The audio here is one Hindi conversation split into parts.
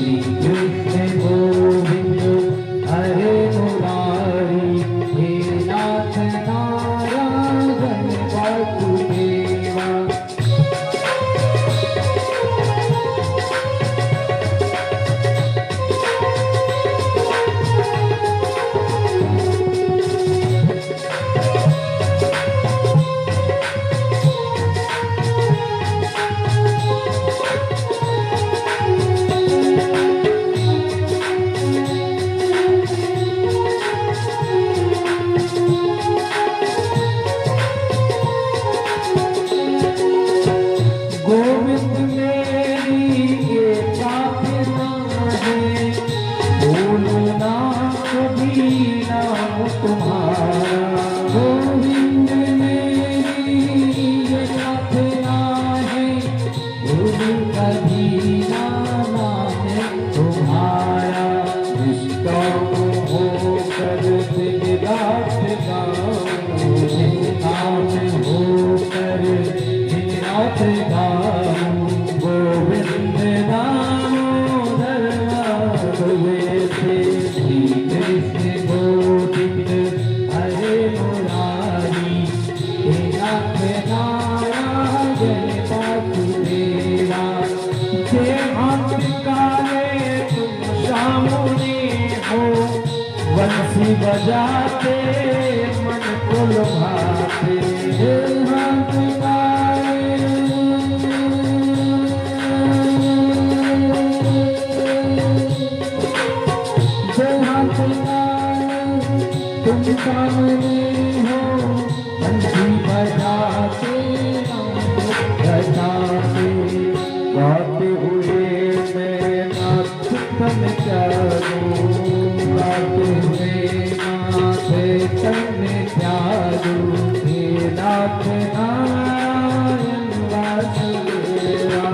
श्री कृष्ण गोविंद हरे मुरारी, हे नाथ नारायण वासुदेवा। गोविंद मेरी ये प्रार्थना है, भूलो ना कभी नाम तुम्हारा। गोविंद मेरी ये प्रार्थना है, भूलो कभी ना नाम तुम्हारा। निष्काम होकर दिन रात गाऊं, निष्काम होकर दिन रात गाऊं, गोविंद दामोदर माधवे से। श्री कृष्ण गोविंद हरे मुरारी, हे नाथ नारायण वासुदेवा। जे अंत काले तुम सामने हो, बंसी बजाते मन को लुभाते। हे अंत तुम सामने हो, बंसी बजाते बजाते, गाते हुए मैं नाथ तन चालू, गाते हुए नाथ तन चालू। हे नाथ नारायण वासुदेवा,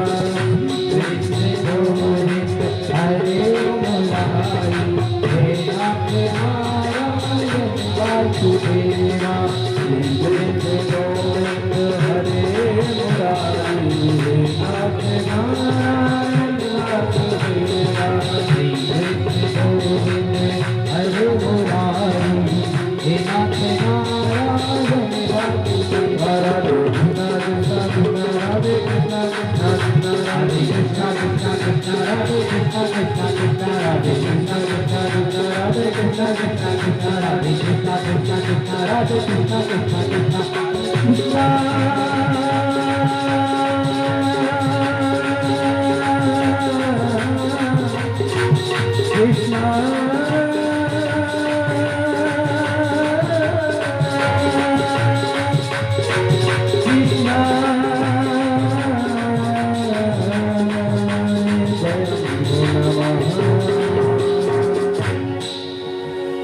कृष्ण गोविंद हरे मुरारी, हे नाथ नारायण वासुदेवा। श्री कृष्ण गोविंद हरे मुरारी, हे नाथ नारायण वासुदेवा। श्री कृष्ण गोविंद हरे मुरारी, हे नाथ नारायण वासुदेवा। राधे कृष्ण कृष्ण राधे कृष्ण कृष्ण राधे कृष्ण कृष्ण कृष्ण राधे कृष्ण कृष्ण कृष्ण राधे कृष्ण कृष्ण कृष्ण राधे कृष्ण कृष्ण कृष्ण राधे कृष्ण कृष्ण कृष्ण राधे कृष्ण कृष्ण कृष्ण कृष्ण।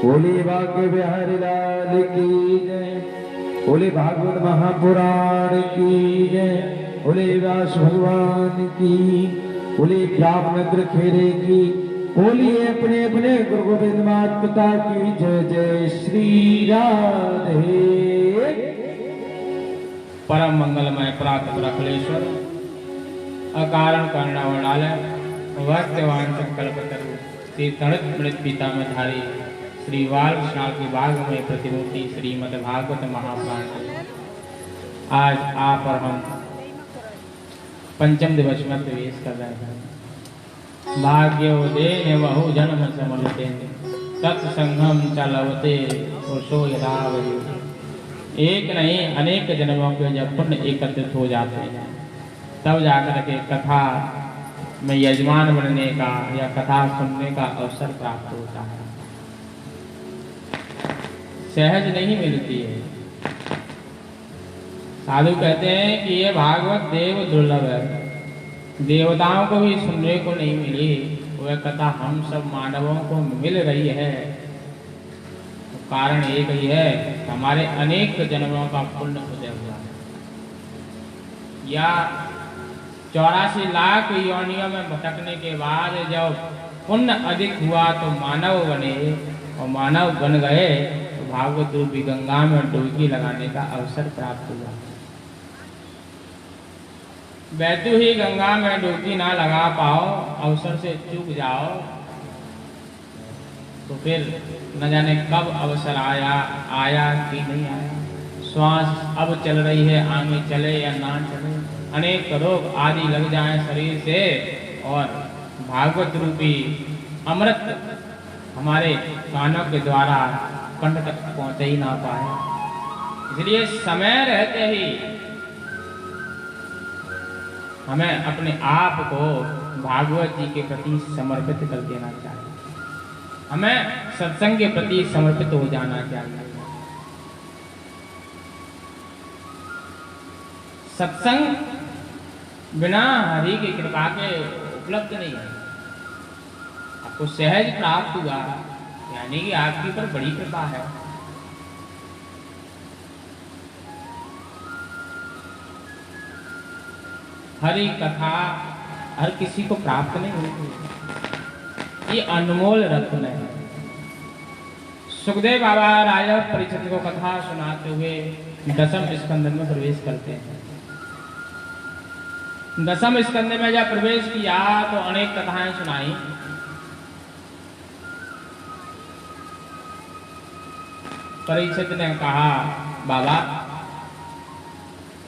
बोले भाग्य बिहारी लाल की जय, बोले भागवत महापुराण की जय, बोले व्यास भगवान की, बोले जामनगर खेरे की, बोलिए अपने अपने गुरु गोविंद मात पिता की जय। जय श्री राधे। परम मंगलमय प्रातः प्रखलेश्वर, अकारण करुणावणालय, भक्तवांचन कल्पतरु, श्री तड़ित मृत पीताम्बरधारी श्री वाल्मीकि की भागमय प्रतिमूर्ति श्रीमद् भागवत महापुराण। आज आप और हम पंचम दिवस में प्रवेश कर रहे हैं। भाग्योदय बहु जन्म समलते, सत्संगम चलवते सो यदावधि। एक नहीं अनेक जन्मों के जब पुण्य एकत्रित हो जाते हैं, तब जाकर के कथा में यजमान बनने का या कथा सुनने का अवसर प्राप्त होता है। सहज नहीं मिलती है। साधु कहते हैं कि ये भागवत देव दुर्लभ है, देवताओं को भी सुनने को नहीं मिली, वह कथा हम सब मानवों को मिल रही है। तो कारण एक ही है, हमारे अनेक जन्मों का पुण्य उदय हुआ है, या 84 लाख योनियों में भटकने के बाद जब पुण्य अधिक हुआ तो मानव बने, और मानव बन गए तो भागवत रूपी गंगा में डुबकी लगाने का अवसर प्राप्त हुआ। बैतू ही गंगा में डुबकी ना लगा पाओ, अवसर से चूक जाओ तो फिर न जाने कब अवसर आया कि नहीं आया। श्वास अब चल रही है, आगे चले या ना चले, अनेक रोग आदि लग जाएं शरीर से और भागवत रूपी अमृत हमारे कानों के द्वारा कंठ तक पहुंच ही ना पाए। इसलिए समय रहते ही हमें अपने आप को भागवत जी के प्रति समर्पित कर देना चाहिए, हमें सत्संग के प्रति समर्पित हो जाना चाहिए। सत्संग बिना हरि की कृपा के उपलब्ध नहीं है। आपको सहज प्राप्त हुआ यानी कि आपके ऊपर बड़ी कृपा है। हरि कथा हर किसी को प्राप्त नहीं होती, ये अनमोल रत्न है। सुखदेव बाबा राजा परीक्षित को कथा सुनाते हुए दसम स्कंद में प्रवेश करते हैं। दसम स्कंद में जब प्रवेश किया तो अनेक कथाएं सुनाई। परीक्षित ने कहा, बाबा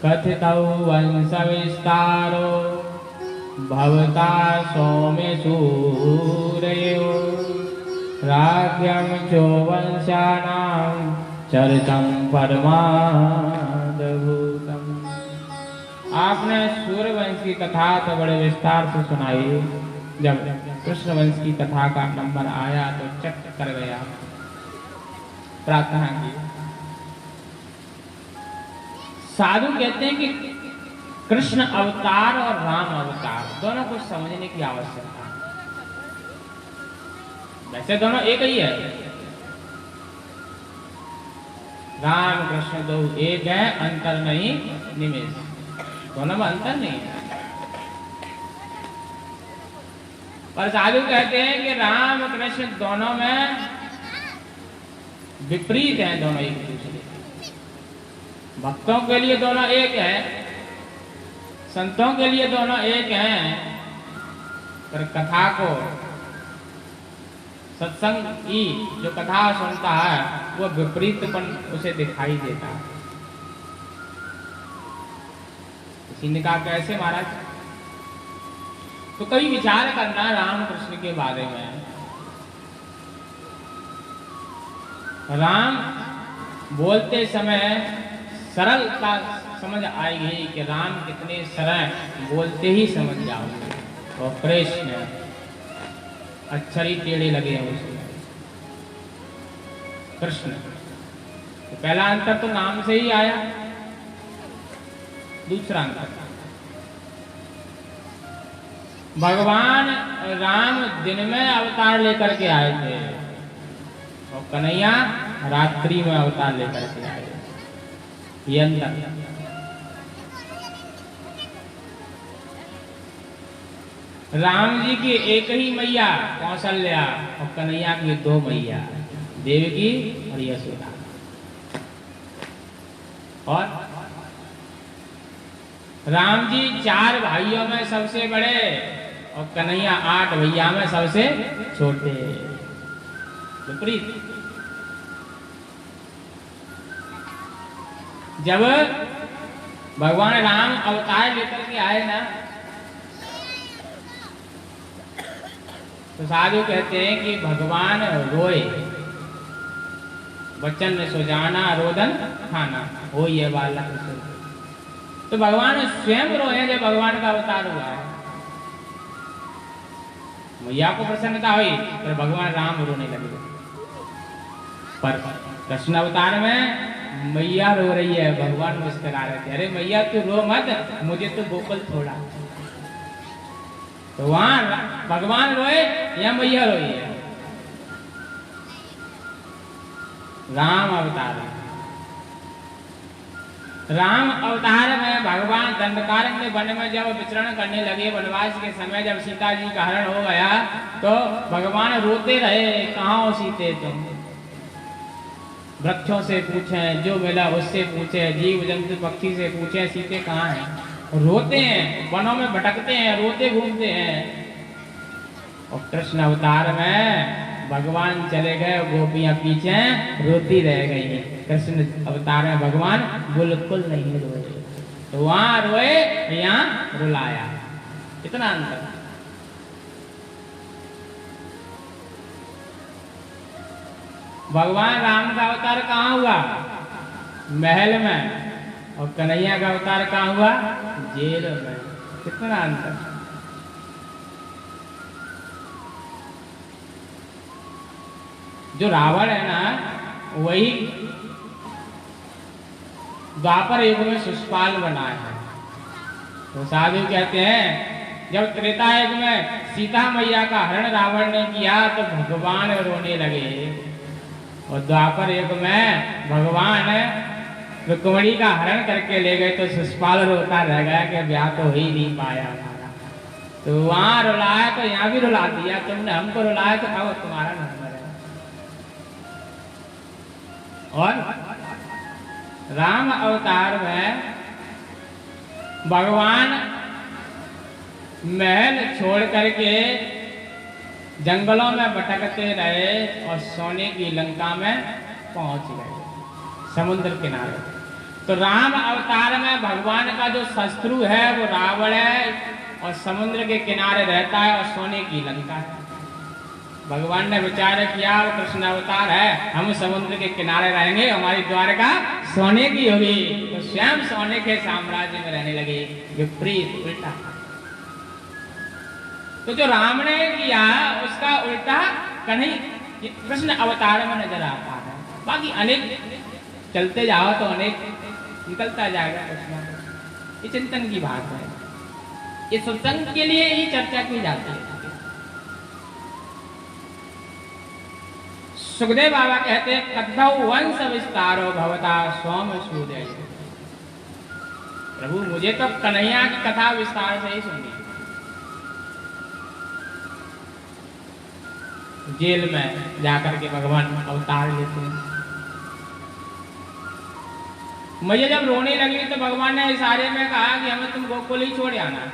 कथितौ वंश विस्तारो भवता सौम्य सूरयो राज्यम चो वंशानां चरितं परमाद्भुतम्। आपने सूर्यवंश की कथा तो बड़े विस्तार से सुनाई। जब कृष्ण वंश की कथा का नंबर आया तो चट कर गया। प्रार्थना की। साधु कहते हैं कि कृष्ण अवतार और राम अवतार दोनों को समझने की आवश्यकता है। वैसे दोनों एक ही है, राम कृष्ण दो एक है, अंतर नहीं निमेष, दोनों में अंतर नहीं है। पर साधु कहते हैं कि राम कृष्ण दोनों में विपरीत हैं, दोनों एक दूसरे। भक्तों के लिए दोनों एक है, संतों के लिए दोनों एक हैं, पर कथा को सत्संग की जो कथा सुनता है वो विपरीतपन उसे दिखाई देता है। किसी ने कहा कैसे महाराज? तो कभी विचार करना राम कृष्ण के बारे में। राम बोलते समय सरलता समझ आएगी कि राम कितने सरल, बोलते ही समझ जाओगे। और कृष्ण अक्षर ही टेढ़े लगे हैं उसमें। कृष्ण तो पहला अंतर तो नाम से ही आया। दूसरा अंतर, भगवान राम दिन में अवतार लेकर के आए थे और कन्हैया रात्रि में अवतार लेकर के आए। ये अंतर। राम जी की एक ही मैया कौशल्या और कन्हैया की दो मैया, देवकी और यशोदा। और राम जी 4 भाइयों में सबसे बड़े और कन्हैया 8 भैया में सबसे छोटे। विपरीत। जब भगवान राम अवतार लेकर के आए ना तो साधु कहते हैं कि भगवान रोए, बच्चन ने सुजाना रोदन खाना हो ये बालक। तो भगवान स्वयं रोए जब भगवान का अवतार हुआ है। मैया को प्रसन्नता हुई तो भगवान राम रोने लगे। पर कृष्ण अवतार में मैया रो रही है, भगवान मुस्कुरा रहे थे। अरे मैया तू रो मत, मुझे तो गोकुल छोड़ा। तो वहां भगवान रोए या मैया रोई है? राम अवतार। राम अवतार में भगवान दंडकारण्य वन में जब विचरण करने लगे, वनवास के समय जब सीता जी का हरण हो गया तो भगवान रोते रहे, कहाँ हो सीते तुम? वृक्षों से पूछे, जो मिला उससे पूछे, जीव जंतु पक्षी से पूछे, सीते कहाँ हैं? रोते हैं, वनों में भटकते हैं, रोते घूमते हैं। और कृष्ण अवतार में भगवान चले गए, गोपियां पीछे रोती रह गई। कृष्ण अवतार में भगवान बिल्कुल नहीं रोए, तो वहां रोए, यहाँ रुलाया। कितना अंतर। भगवान राम का अवतार कहाँ हुआ? महल में। और कन्हैया का अवतार कहाँ हुआ? जेल में। कितना अंतर। जो रावण है ना, वही द्वापर युग में शिशुपाल बना है। तो साधु कहते हैं जब त्रेता युग में सीता मैया का हरण रावण ने किया तो भगवान रोने लगे, और द्वापर युग में भगवान रुक्मिणी का हरण करके ले गए तो शिशुपाल रोता रह गया कि ब्याह तो हो ही नहीं पाया हमारा। तो वहां रुलाया तो यहाँ भी रुला दिया, तुमने हमको रुलाया तो खाओ तुम्हारा नंबर है। और राम अवतार में भगवान महल छोड़ करके जंगलों में भटकते रहे और सोने की लंका में पहुंच गए, समुद्र किनारे। तो राम अवतार में भगवान का जो शत्रु है वो रावण है, और समुद्र के किनारे रहता है, और सोने की लंका है। भगवान ने विचार किया वो कृष्ण अवतार है, हम समुद्र के किनारे रहेंगे, हमारी द्वारका सोने की होगी, तो स्वयं सोने के साम्राज्य में रहने लगे। विपरीत, उल्टा। तो जो राम ने किया उसका उल्टा कन्हैया कृष्ण अवतार में नजर आता है। बाकी अनेक चलते जाओ तो अनेक निकलता जाएगा कृष्ण। ये चिंतन की बात है, ये सत्संग के लिए ही चर्चा की जाती है। सुखदेव बाबा कहते हैं कद्धौ वंश विस्तारो भवता सोम सूदय। प्रभु मुझे तो कन्हैया की कथा विस्तार से ही सुननी। जेल में जाकर के भगवान अवतार लेते हैं। मैया जब रोने लगी तो भगवान ने इशारे में कहा कि हमें तुम गोकुल ही छोड़ आना।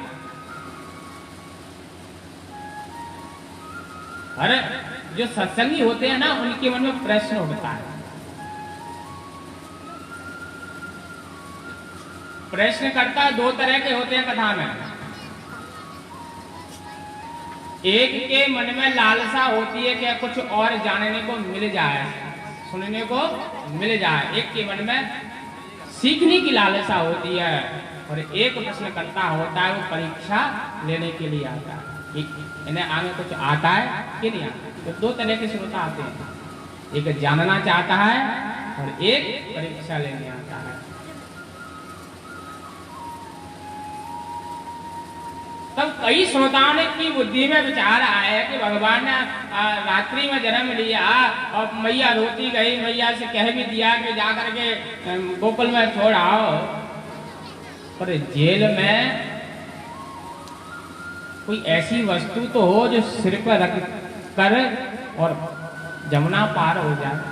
अरे जो सत्संगी होते हैं ना उनके मन में प्रश्न उठता है। प्रश्नकर्ता दो तरह के होते हैं कथा में। एक के मन में लालसा होती है कि कुछ और जानने को मिल जाए, सुनने को मिल जाए। एक के मन में सीखने की लालसा होती है, और एक प्रश्नकर्ता होता है वो परीक्षा लेने के लिए आता है, इन्हें आगे कुछ आता है कि नहीं आता। तो दो तरह के श्रोता आते हैं, एक जानना चाहता है और एक परीक्षा लेने आता है। तब कई श्रोताओं ने की बुद्धि में विचार आया कि भगवान ने रात्रि में जन्म लिया और मैया रोती गई, मैया से कह भी दिया कि जाकर के गोकुल में छोड़ आओ, पर जेल में कोई ऐसी वस्तु तो हो जो सिर पर रख कर और जमुना पार हो जाए।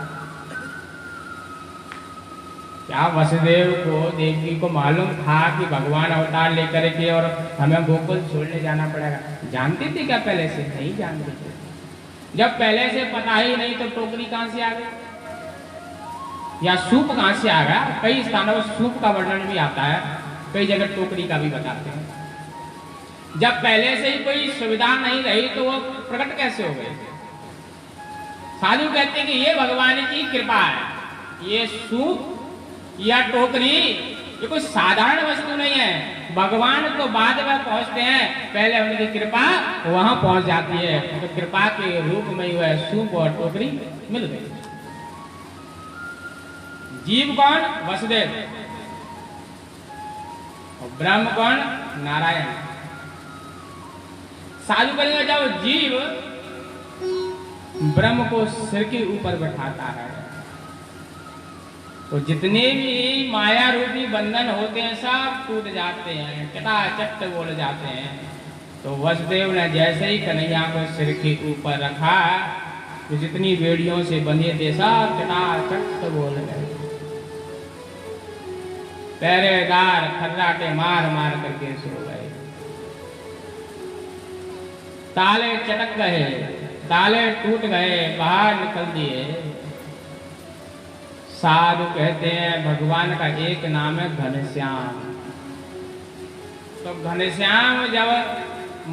क्या वसुदेव को, देवकी को मालूम था कि भगवान अवतार लेकर के और हमें गोकुल छोड़ने जाना पड़ेगा? जानती थी क्या पहले से? नहीं जानती थी। जब पहले से पता ही नहीं तो टोकरी कहां से आ गई या सूप कहां से आ गया? कई स्थानों पर सूप का वर्णन भी आता है, कई जगह टोकरी का भी बताते हैं। जब पहले से ही कोई सुविधा नहीं रही तो वो प्रकट कैसे हो गई? साधु कहते हैं कि ये भगवान की कृपा है। ये सूप या टोकरी ये कोई साधारण वस्तु नहीं है। भगवान तो बाद में पहुंचते हैं, पहले उनकी कृपा वहां पहुंच जाती है। तो कृपा के रूप में ही वह सूप और टोकरी मिल गई। जीव कौन? वसुदेव। और ब्रह्म कौन? नारायण। साधु करेंगे जब जीव ब्रह्म को सिर के ऊपर बैठाता है तो जितने भी माया रूपी बंधन होते हैं सब टूट जाते हैं, चटाचट बोल जाते हैं। तो वसुदेव ने जैसे ही कन्हैया को सिर के ऊपर रखा तो जितनी बेड़ियों से बंधे थे सब चटाचट बोल गए। पहरेदार खर्राटे मार मार करके सो गए। ताले चटक गए, ताले टूट गए, बाहर निकल दिए। साधु कहते हैं भगवान का एक नाम है घनश्याम। तो घनश्याम जब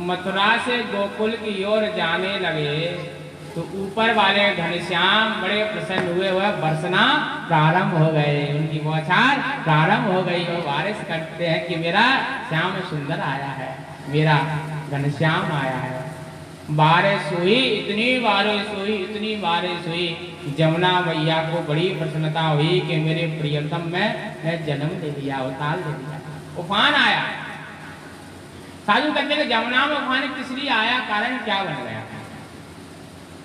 मथुरा से गोकुल की ओर जाने लगे तो ऊपर वाले घनश्याम बड़े प्रसन्न हुए, वह बरसना प्रारंभ हो गए, उनकी बौछार प्रारंभ हो गई। वो बारिश करते हैं कि मेरा श्याम सुंदर आया है, मेरा घनश्याम आया है। बारिश हुई, इतनी बारिश हुई, इतनी बारिश हुई, जमुना मैया को बड़ी प्रसन्नता हुई कि मेरे प्रियतम में जन्म ले लिया, अवतार ले लिया, उफान आया। साधु कहते हैं जमुना में उफान किस लिए आया, कारण क्या बन गया।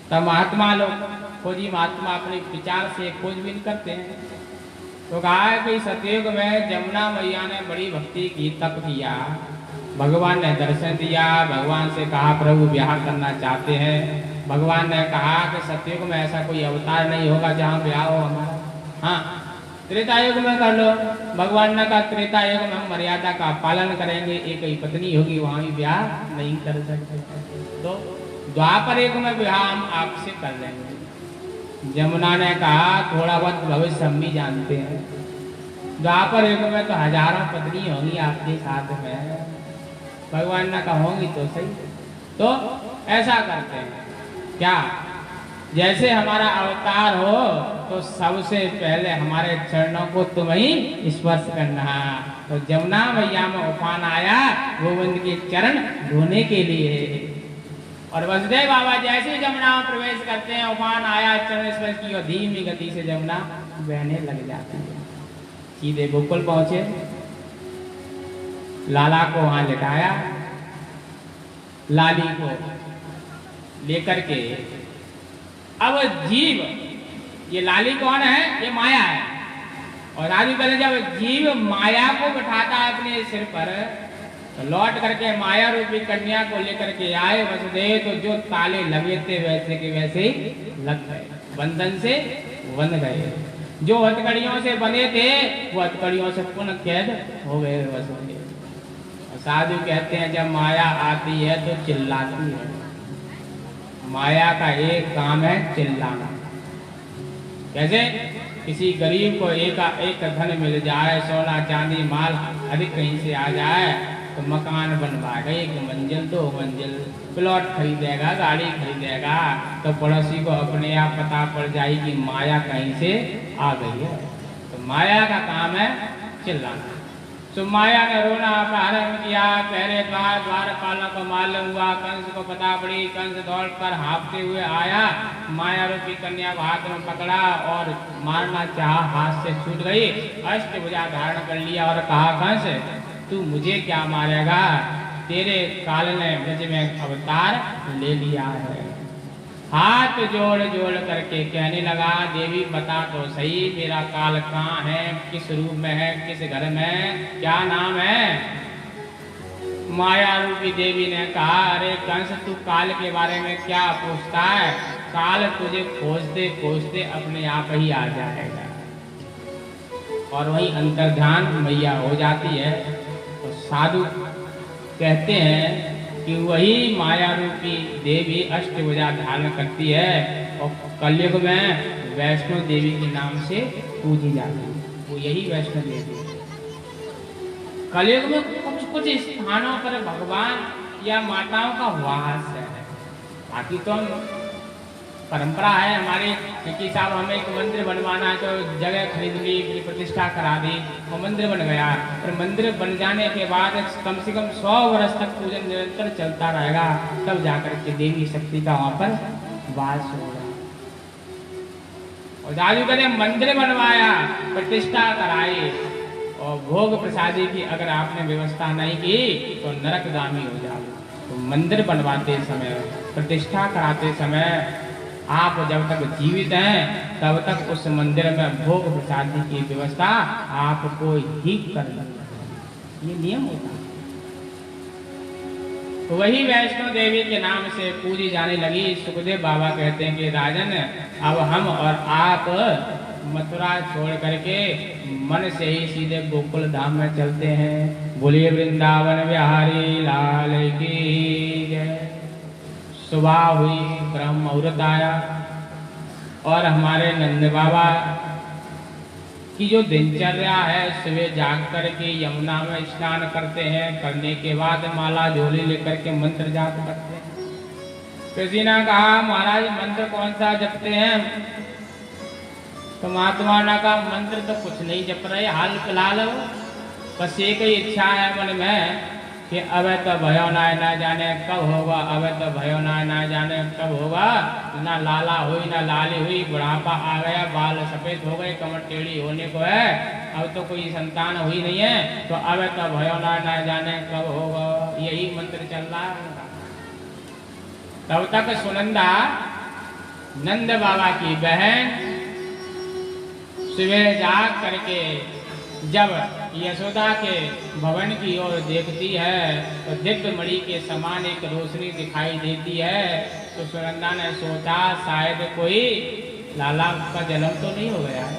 तब महात्मा लोग खोजी, महात्मा अपने विचार से खोजबीन करते हैं। तो कहा है कि सतयुग में जमुना मैया ने बड़ी भक्ति की, तप किया, भगवान ने दर्शन दिया, भगवान से कहा प्रभु ब्याह करना चाहते हैं। भगवान ने कहा कि सतयुग में ऐसा कोई अवतार नहीं होगा जहाँ ब्याह हो हमारा, हाँ त्रेता युग में कर लो। भगवान ने कहा त्रेता युग में हम मर्यादा का पालन करेंगे, एक ही पत्नी होगी, वहाँ भी ब्याह नहीं कर सकते। तो द्वापर युग में ब्याह हम आपसे कर लेंगे। जमुना ने कहा थोड़ा बहुत भविष्य हम भी जानते हैं, द्वापर युग में तो हजारों पत्नी होंगी आपके साथ में। भगवान ने कहा होंगी तो सही। तो ऐसा करते हैं क्या, जैसे हमारा अवतार हो तो सबसे पहले हमारे चरणों को तुम ही स्पर्श करना। तो जमुना मैया में उफान आया गोविंद के चरण धोने के लिए। और वसुदेव बाबा जैसे जमुना में प्रवेश करते हैं, उफान आया, चरण स्पर्श की और धीमी गति से जमुना बहने लग जाती है। सीधे गोकुल पहुंचे, लाला को वहां लिटाया, लाली को लेकर के। अब जीव, ये लाली कौन है, ये माया है। और राजू कहते जब जीव माया को बिठाता है अपने सिर पर, तो लौट करके माया रूपी कन्या को लेकर के आए वसुदेव। तो जो ताले लगे थे वैसे के वैसे ही लग गए, बंधन से बंध गए। जो हथकड़ियों से बने थे वो हथकड़ियों से पुनः कैद हो गए वसुदेव। साधु कहते हैं जब माया आती है तो चिल्लाती है। माया का एक काम है चिल्लाना। कैसे, किसी गरीब को एक धन मिल जाए, सोना चांदी माल अधिक कहीं से आ जाए तो मकान बनवाएगा, एक मंजिल दो मंजिल, प्लॉट खरीदेगा, गाड़ी खरीदेगा, तो पड़ोसी को अपने आप पता पड़ जाएगी माया कहीं से आ गई है। तो माया का काम है चिल्लाना। तो माया ने रोना प्रारंभ किया, पहले द्वारपालों को मालूम हुआ, कंस को पता पड़ी, कंस दौड़कर हाँफते हुए आया, माया रूपी कन्या को हाथ में पकड़ा और मारना चाहा, हाथ से छूट गई, अष्टभुजा धारण कर लिया और कहा कंस तू मुझे क्या मारेगा, तेरे काल ने मुझ में अवतार ले लिया है। हाथ जोड़ जोड़ करके कहने लगा देवी बता तो सही मेरा काल कहाँ है, किस रूप में है, किस घर में, क्या नाम है। माया रूपी देवी ने कहा अरे कंस तू काल के बारे में क्या पूछता है, काल तुझे खोजते खोजते अपने आप ही आ जाएगा। और वही अंतर्ध्यान मैया हो जाती है। तो साधु कहते हैं कि वही माया रूपी देवी अष्टभुजा धारण करती है और कलयुग में वैष्णो देवी के नाम से पूजी जाती है। वो यही वैष्णो देवी है। कलयुग में कुछ कुछ स्थानों पर भगवान या माताओं का वास है, बाकी तो परंपरा है हमारे कि साहब हमें एक मंदिर बनवाना है तो जगह खरीद ली, प्रतिष्ठा करा दी, वो मंदिर बन गया। पर मंदिर बन जाने के बाद कम से कम 100 वर्ष तक पूजन निरंतर चलता रहेगा, तब जाकर के देवी शक्ति का वहां पर वास होगा। और जादू करे मंदिर बनवाया, प्रतिष्ठा कराई और भोग प्रसादी की अगर आपने व्यवस्था नहीं की तो नरकगामी हो जाओगे। तो मंदिर बनवाते समय, प्रतिष्ठा कराते समय आप जब तक जीवित हैं तब तक उस मंदिर में भोग प्रसादी की व्यवस्था आपको ही करनी है, ये नियम होता है। तो वही वैष्णो देवी के नाम से पूजी जाने लगी। सुखदेव बाबा कहते हैं कि राजन अब हम और आप मथुरा छोड़ करके मन से ही सीधे गोकुल धाम में चलते हैं। बोलिए वृंदावन बिहारी लाल की जय। सुबह हुई, ब्रह्म मुहूर्त आया और हमारे नंद बाबा की जो दिनचर्या है, सुबह जाग करके यमुना में स्नान करते हैं, करने के बाद माला झोली लेकर के मंत्र जाप करते हैं। किसी ने कहा महाराज मंत्र कौन सा जपते हैं? तो महात्मा ने कहा मंत्र तो कुछ नहीं जप रहे हाल फिलहाल, बस एक ही इच्छा है मन में कि अब तो भयो ना जाने कब होगा, अब तो भयो ना जाने कब होगा। ना लाला हुई ना लाली हुई, बुढ़ापा आ गया, बाल सफेद हो गए, कमर टेढ़ी होने को है, अब तो कोई संतान हुई नहीं है, तो अब तो भयो ना जाने कब होगा। यही मंत्र चल रहा है उनका। तब तक सुनंदा नंद बाबा की बहन सुबह जाग करके जब यशोदा के भवन की ओर देखती है तो दिव्य मणि के समान एक रोशनी दिखाई देती है। तो सुनंदा ने सोचा शायद कोई लाला का जन्म तो नहीं हो गया है,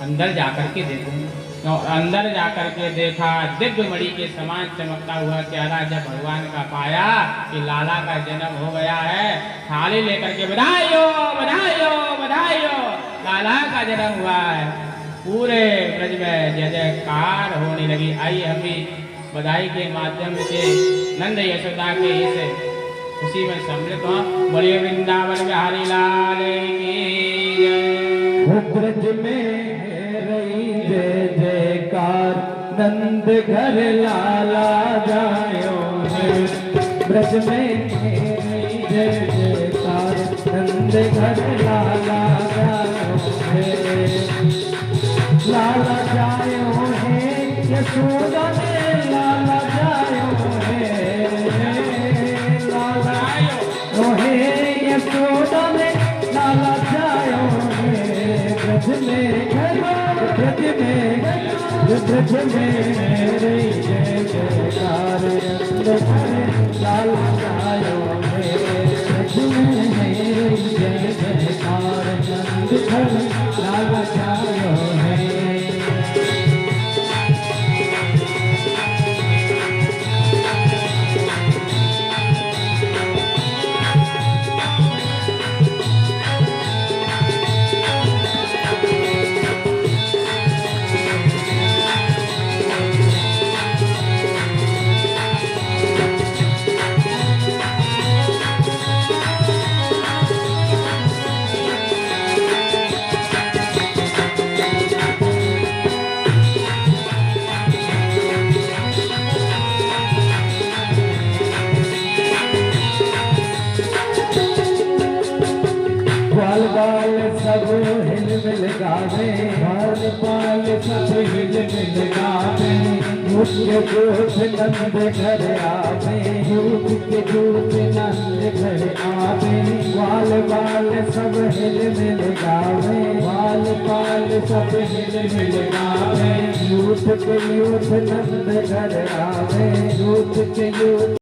अंदर जाकर के देखूंगी। तो अंदर जाकर के देखा, दिव्य मणि के समान चमकता हुआ चेहरा जब भगवान का पाया कि लाला का जन्म हो गया है, थाली लेकर के बधाई हो बधाई हो बधाई हो, लाला का जन्म हुआ है। पूरे ब्रज में जय जयकार होने लगी। आइए हम भी बधाई के माध्यम से नंद यशोदा के इस खुशी में सम्मिलित हो। बोलिए वृंदावन बिहारी लाल की जय। ब्रज में रही जय जयकार, नंद घर लाला जायो है। ब्रज में रही जय जयकार, नंद घर लाला जायो है। लाला जायो है यशोदा में, लाला जायो है, लाला जायो है यशोदा में, लाला जायो है। ब्रज में ब्रज में ब्रज में रही जय जयकार, नंद घर लाला जायो है। ब्रज में रही जय जयकार, नंद घर लाला जायो है। ग्वाल बाल सब हिल मिल गावे, ग्वाल बाल सब हिल मिल गावे। मुझके दूध नंद घर आवे, दूध के दूध नंद घर आवे। ग्वाल बाल सब हिल मिल गावे, ग्वाल बाल सब हिल मिल गावे। दूध के दूध नंद घर आवे, दूध के दूध